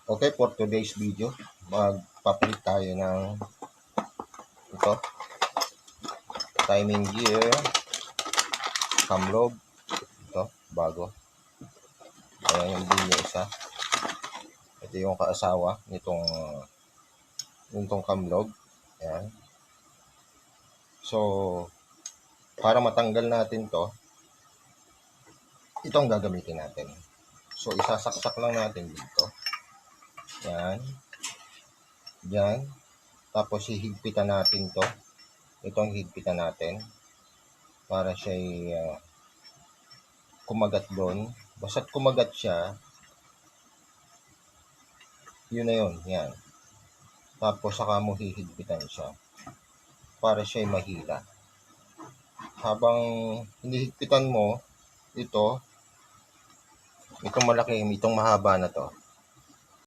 Okay, for today's video, magpapalit tayo ng ito, timing gear, camlog, ito, bago. Ayan yung din yung isa. Ito yung kaasawa nitong camlog. Ayan. So, para matanggal natin to, itong gagamitin natin. So, isasaksak lang natin dito. Yan. Yan. Tapos, hihigpitan natin to. Itong higpitan natin. Para siya kumagat doon. Basta't kumagat siya, yun na yun. Yan. Tapos, saka mo hihigpitan siya. Para siya mahila. Habang hinihigpitan mo, itong malaki, itong mahaba na to.